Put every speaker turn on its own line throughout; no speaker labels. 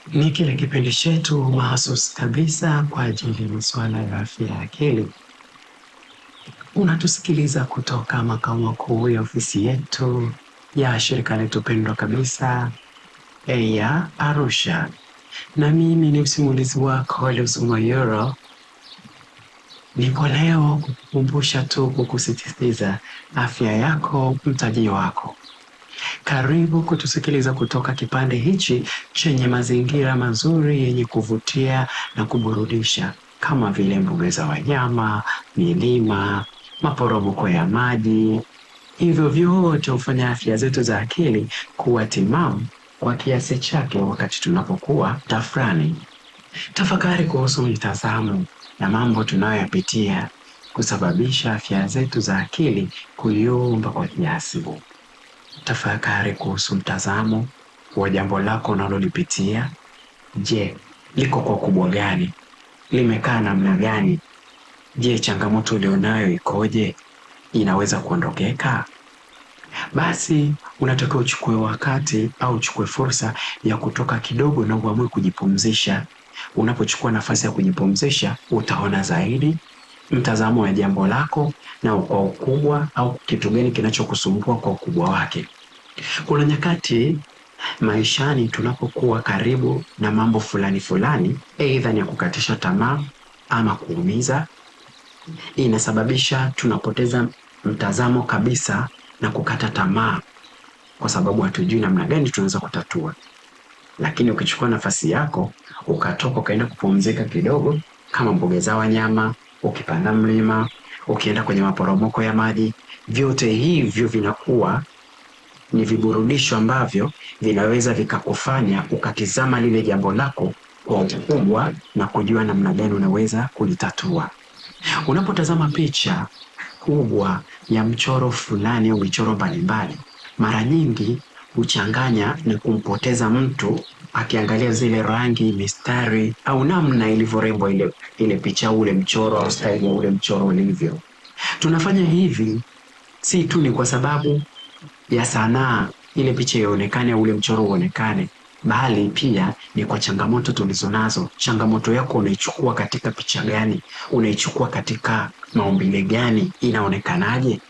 Ni kile kipindi chetu mahususi kabisa kwa ajili ya masuala ya afya ya akili. Unatusikiliza kutoka makao makuu ya ofisi yetu ya shirika letu pendwa kabisa ya Arusha, na mimi ni msimulizi wako Leusi Mayoro. Niko leo kukukumbusha tu, kukusisitiza afya yako mtaji wako. Karibu kutusikiliza kutoka kipande hichi chenye mazingira mazuri yenye kuvutia na kuburudisha, kama vile mbuga za wanyama, milima, maporomoko ya maji. Hivyo vyote hufanya afya zetu za akili kuwa timamu kwa kiasi chake wakati tunapokuwa tafrani. Tafakari kuhusu mitazamo na mambo tunayoyapitia kusababisha afya zetu za akili kuyumba kwa kiasi. Tafakari kuhusu mtazamo wa jambo lako unalolipitia. Je, liko kwa ukubwa gani? Limekaa namna gani? Je, changamoto ulionayo ikoje? Inaweza kuondokeka? Basi unatakiwa uchukue wakati au uchukue fursa ya kutoka kidogo na uamue kujipumzisha. Unapochukua nafasi ya kujipumzisha, utaona zaidi mtazamo wa jambo lako na kwa ukubwa, au kitu gani kinachokusumbua kwa ukubwa wake. Kuna nyakati maishani tunapokuwa karibu na mambo fulani fulani, aidha ni ya kukatisha tamaa ama kuumiza, inasababisha tunapoteza mtazamo kabisa na kukata tamaa, kwa sababu hatujui namna gani tunaweza kutatua. Lakini ukichukua nafasi yako ukatoka ukaenda kupumzika kidogo, kama mbuga za wanyama, ukipanda mlima, ukienda kwenye maporomoko ya maji, vyote hivyo vinakuwa ni viburudisho ambavyo vinaweza vikakufanya ukatizama lile jambo lako kwa ukubwa na kujua namna gani unaweza kulitatua. Unapotazama picha kubwa ya mchoro fulani au michoro mbalimbali, mara nyingi huchanganya na kumpoteza mtu akiangalia zile rangi, mistari au namna ilivyorembo ile picha, ule mchoro au style ya ule mchoro ulivyo. Tunafanya hivi si tu ni kwa sababu ya sanaa ile picha ionekane au ule mchoro uonekane, bali pia ni kwa changamoto tulizonazo. Changamoto yako unaichukua katika picha gani? Unaichukua katika maumbile gani? Inaonekanaje?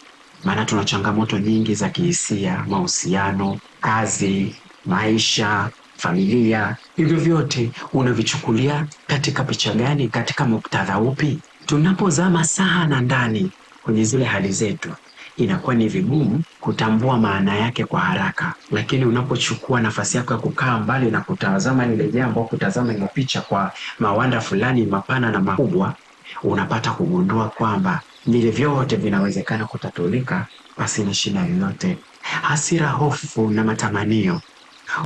Maana tuna changamoto nyingi za kihisia, mahusiano, kazi, maisha, familia. Hivyo vyote unavichukulia katika picha gani? Katika muktadha upi? Tunapozama sana ndani kwenye zile hali zetu, inakuwa ni vigumu kutambua maana yake kwa haraka. Lakini unapochukua nafasi yako ya kukaa mbali na kutazama lile jambo, kutazama ile picha kwa mawanda fulani mapana na makubwa, unapata kugundua kwamba vile vyote vinawezekana kutatulika basi ni shida yoyote. Hasira, hofu na matamanio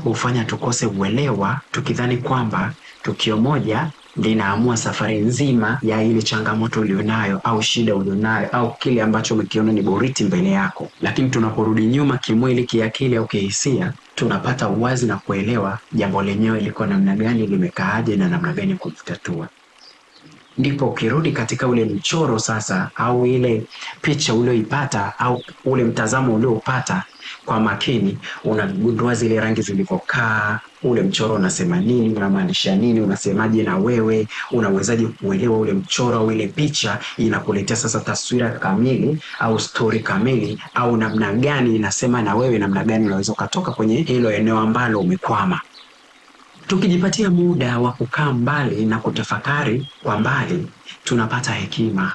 hufanya tukose uelewa, tukidhani kwamba tukio moja linaamua safari nzima ya ile changamoto ulionayo au shida ulionayo au kile ambacho umekiona ni boriti mbele yako. Lakini tunaporudi nyuma kimwili, kiakili au kihisia, tunapata uwazi na kuelewa jambo lenyewe liko namna gani, limekaaje na namna gani kulitatua. Ndipo ukirudi katika ule mchoro sasa, au ile picha ulioipata au ule mtazamo ulioupata kwa makini, unagundua zile rangi zilivyokaa, ule mchoro unasema nini, unamaanisha nini, unasemaje na wewe, unawezaje kuelewa ule mchoro au ile picha inakuletea sasa taswira kamili au story kamili, au namna gani inasema na wewe, namna gani unaweza ukatoka kwenye hilo eneo ambalo umekwama. Tukijipatia muda wa kukaa mbali na kutafakari kwa mbali, tunapata hekima.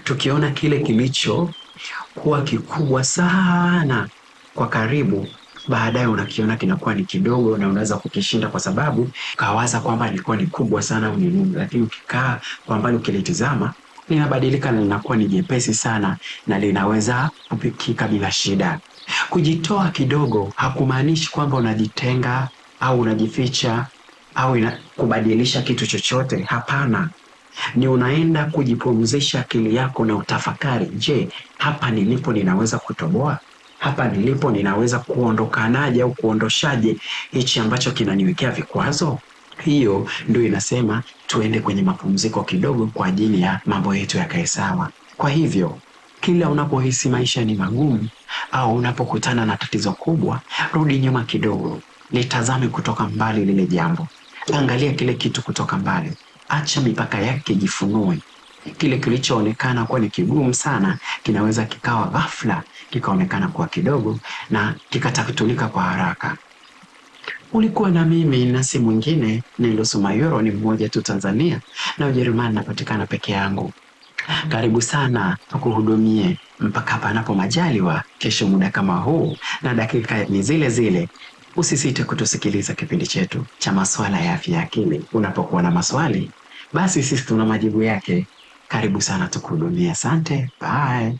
Tukiona kile kilicho kuwa kikubwa sana kwa karibu, baadaye unakiona kinakuwa ni kidogo na unaweza kukishinda, kwa sababu kawaza kwamba ilikuwa ni kubwa sana au ni nini. Lakini ukikaa kwa mbali ukilitizama, linabadilika na linakuwa ni jepesi sana na linaweza kupikika bila shida. Kujitoa kidogo hakumaanishi kwamba unajitenga au unajificha au kubadilisha kitu chochote. Hapana, ni unaenda kujipumzisha akili yako na utafakari. Je, hapa nilipo ninaweza kutoboa? Hapa nilipo ninaweza kuondokanaje au kuondoshaje hichi ambacho kinaniwekea vikwazo? Hiyo ndio inasema tuende kwenye mapumziko kidogo kwa ajili ya mambo yetu yakae sawa. Kwa hivyo kila unapohisi maisha ni magumu au unapokutana na tatizo kubwa, rudi nyuma kidogo. litazame kutoka mbali lile jambo. Angalia kile kitu kutoka mbali, acha mipaka yake jifunue. Kile kilichoonekana kuwa ni kigumu sana kinaweza kikawa ghafla kikaonekana kuwa kidogo na kikatatulika kwa haraka. Ulikuwa na mimi na si mwingine, Nelius Mayoro, ni mmoja tu Tanzania na Ujerumani napatikana peke yangu. Karibu sana tukuhudumie mpaka panapo majaliwa kesho muda kama huu na dakika ni zile zile. Usisite kutusikiliza kipindi chetu cha masuala ya afya ya akili. Unapokuwa na maswali, basi sisi tuna majibu yake. Karibu sana tukuhudumie. Asante, bye.